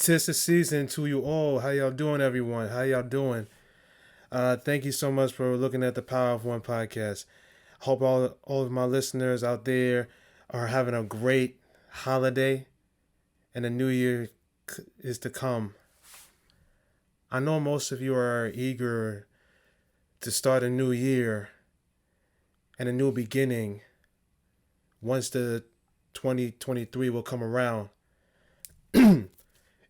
'Tis the season to you all. How y'all doing, everyone? How y'all doing? Thank you so much for looking at the Power of One podcast. Hope all of my listeners out there are having a great holiday, and the new year is to come. I know most of you are eager to start a new year and a new beginning once the 2023 will come around.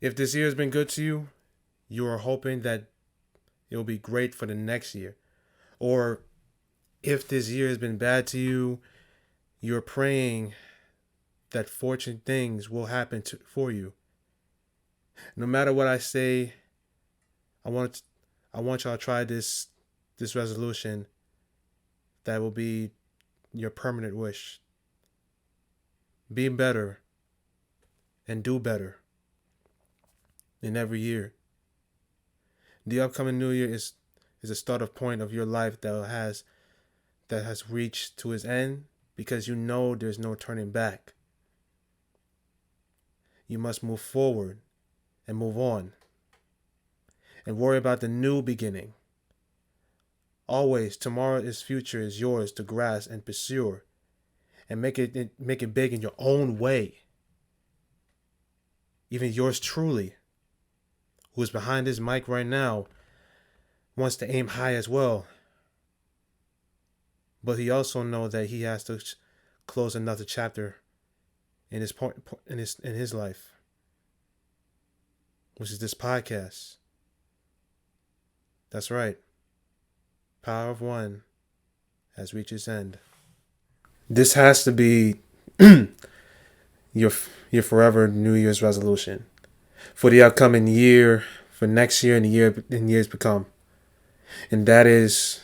If this year has been good to you, you are hoping that it will be great for the next year. Or if this year has been bad to you, you're praying that fortunate things will happen for you. No matter what I say, I want I want y'all to try this resolution that will be your permanent wish. Be better and do better in every year. The upcoming new year is a start of point of your life that has reached to its end because you know there's no turning back. You must move forward and move on and worry about the new beginning. Always, tomorrow's future is yours to grasp and pursue, and make it big in your own way. Even yours truly, who is behind this mic right now, wants to aim high as well. But he also knows that he has to close another chapter in his life, which is this podcast. That's right. Power of One has reached its end. This has to be your your forever New Year's resolution for the upcoming year, for next year and the year and years to come. And that is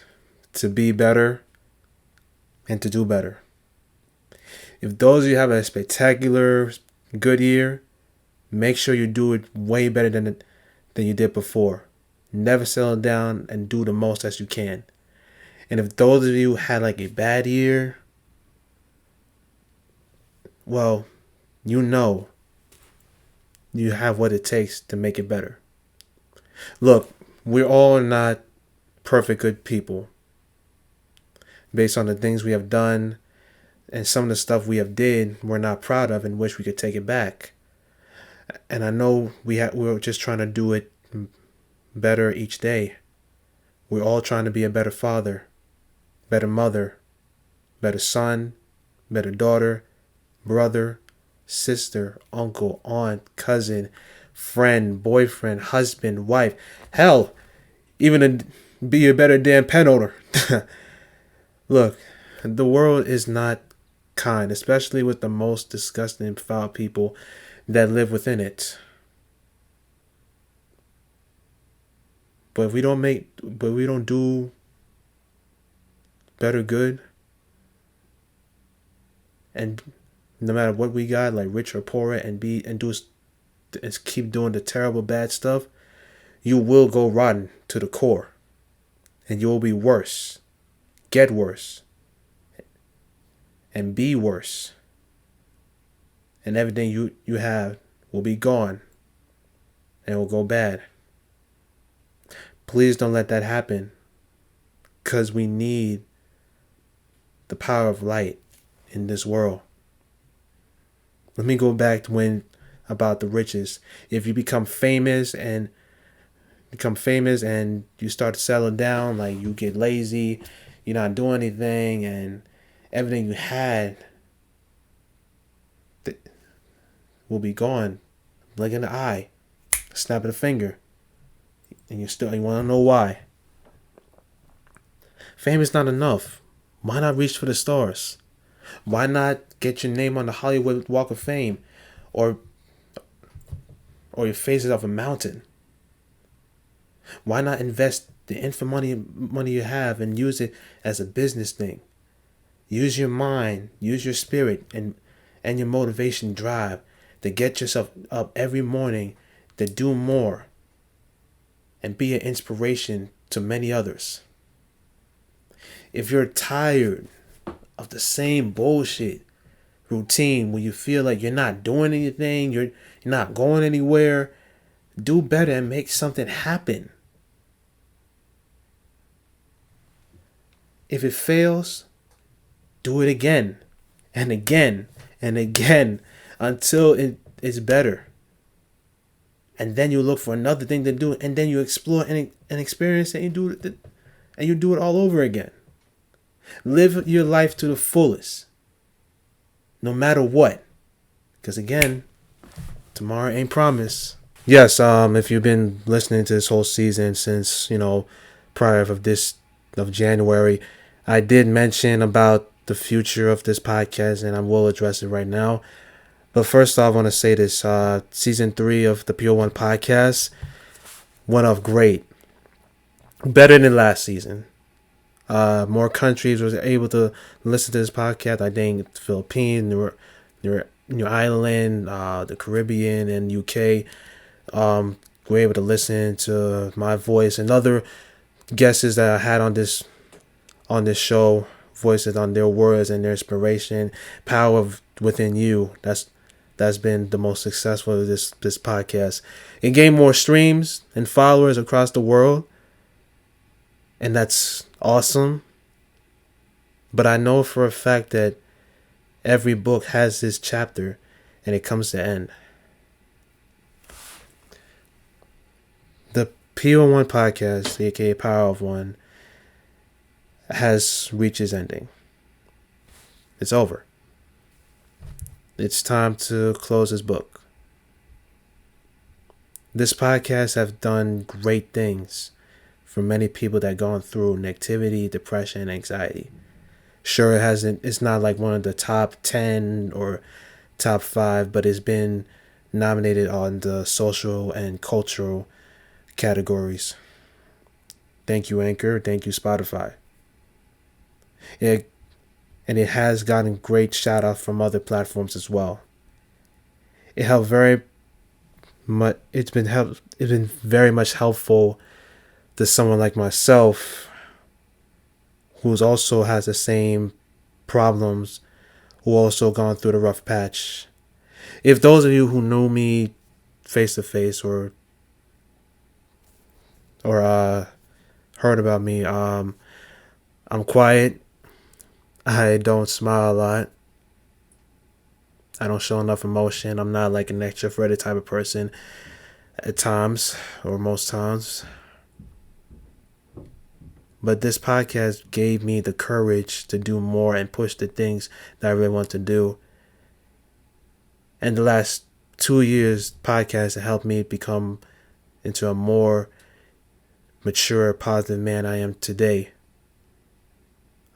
to be better and to do better. If those of you have a spectacular good year, make sure you do it way better than you did before. Never settle down and do the most as you can. And if those of you had like a bad year, well, you know you have what it takes to make it better. Look, we're all not perfect good people based on the things we have done and some of the stuff we have did we're not proud of and wish we could take it back. And I know we're just trying to do it better each day. We're all trying to be a better father, better mother, better son, better daughter, brother, sister, uncle, aunt, cousin, friend, boyfriend, husband, wife. Hell, even to be a better damn pet owner. Look, the world is not kind, especially with the most disgusting and foul people that live within it. But if we don't do better good, and no matter what we got, like rich or poor, and keep doing the terrible bad stuff, you will go rotten to the core, and you will be worse, get worse, and be worse, and everything you have will be gone, and it will go bad. Please don't let that happen, because we need the power of light in this world. Let me go back to about the riches. If you become famous and you start to settle down, like you get lazy, you're not doing anything, and everything you had will be gone, like in the eye, snap of the finger, and you want to know why. Fame is not enough. Why not reach for the stars? Why not get your name on the Hollywood Walk of Fame, or your face is off a mountain? Why not invest the infinite money you have and use it as a business thing? Use your mind, use your spirit, and your motivation drive to get yourself up every morning to do more and be an inspiration to many others. If you're tired of the same bullshit routine where you feel like you're not doing anything, you're not going anywhere, Do better and make something happen. If it fails, do it again and again and again until it is better. And then you look for another thing to do, and then you explore and experience it, and you do it all over again. Live your life to the fullest, no matter what. Because again, tomorrow ain't promised. Yes, if you've been listening to this whole season since, prior of January, I did mention about the future of this podcast, and I will address it right now. But first off, I want to say this, season 3 of the Pure One podcast went off great. Better than last season. More countries was able to listen to this podcast. I think the Philippines, New Ireland, the Caribbean, and UK were able to listen to my voice and other guests that I had on this show, voices on their words and their inspiration, power within you. That's been the most successful of this podcast. It gained more streams and followers across the world, and that's awesome. But I know for a fact that every book has this chapter, and it comes to end. The Pure One podcast, aka Power of One, has reached its ending. It's over. It's time to close this book. This podcast have done great things for many people that gone through negativity, depression, anxiety. Sure, it's not like one of the top 10 or top 5, but it's been nominated on the social and cultural categories. Thank you, Anchor. Thank you, Spotify. It has gotten great shout out from other platforms as well. It helped very much. It's been very much helpful to someone like myself, who's also has the same problems, who also gone through the rough patch. If those of you who knew me face to face or heard about me, I'm quiet. I don't smile a lot. I don't show enough emotion. I'm not like an extroverted type of person at times, or most times. But this podcast gave me the courage to do more and push the things that I really want to do. And the last 2 years, podcast helped me become into a more mature, positive man I am today.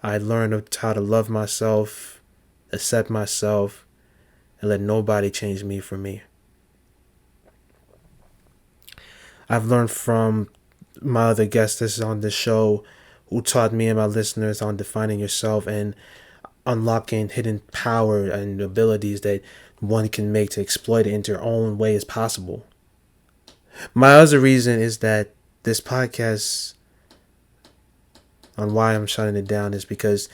I learned how to love myself, accept myself, and let nobody change me for me. I've learned from my other guests on the show who taught me and my listeners on defining yourself and unlocking hidden power and abilities that one can make to exploit it in their own way as possible. My other reason is that this podcast, on why I'm shutting it down, is because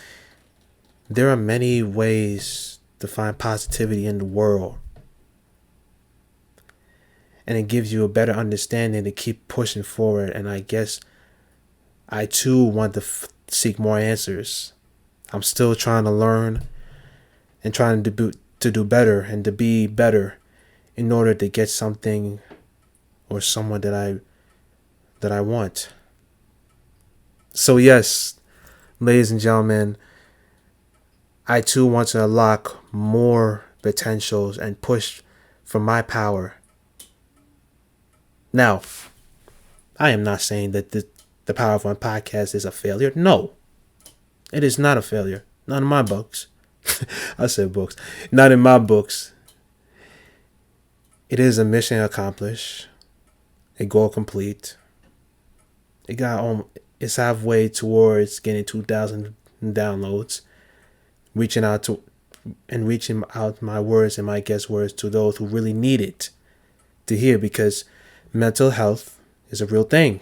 there are many ways to find positivity in the world. And it gives you a better understanding to keep pushing forward. And I guess I too want to seek more answers. I'm still trying to learn and trying to do better and to be better in order to get something or someone that I want. So yes, ladies and gentlemen, I too want to unlock more potentials and push for my power. Now, I am not saying that the Power of One podcast is a failure. No, it is not a failure. Not in my books. I said books. Not in my books. It is a mission accomplished, a goal complete. It's halfway towards getting 2,000 downloads, reaching out my words and my guest words to those who really need it to hear, because mental health is a real thing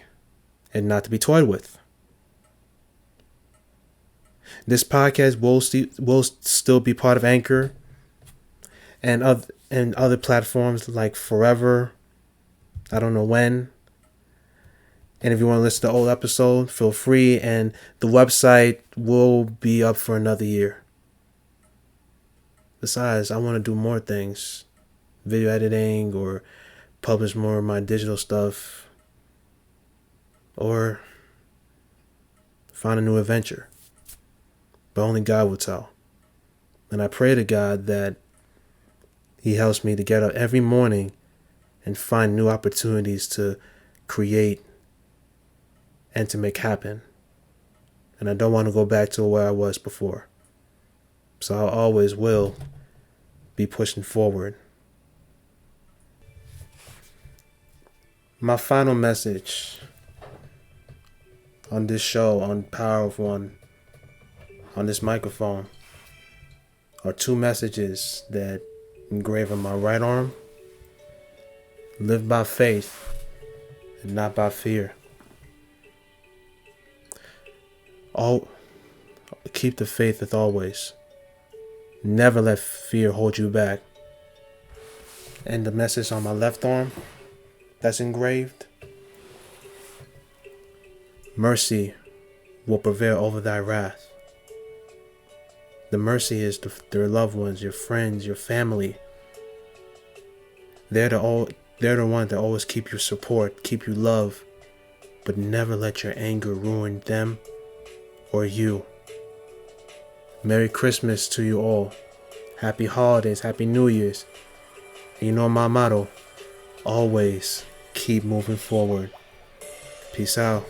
and not to be toyed with. This podcast will still be part of Anchor and other platforms like forever. I don't know when. And if you want to listen to the old episode, feel free. And the website will be up for another year. Besides, I want to do more things. Video editing, or publish more of my digital stuff. Or find a new adventure. But only God will tell. And I pray to God that He helps me to get up every morning and find new opportunities to create and to make happen. And I don't want to go back to where I was before. So I always will be pushing forward. My final message on this show, on Power of One, on this microphone, are two messages that engrave on my right arm. Live by faith and not by fear. Keep the faith as always. Never let fear hold you back. And the message on my left arm that's engraved: mercy will prevail over thy wrath. The mercy is their loved ones, your friends, your family. They're the ones that always keep you support, keep you love, but never let your anger ruin them or you. Merry Christmas to you all. Happy holidays, Happy New Year's. And you know my motto, always keep moving forward. Peace out.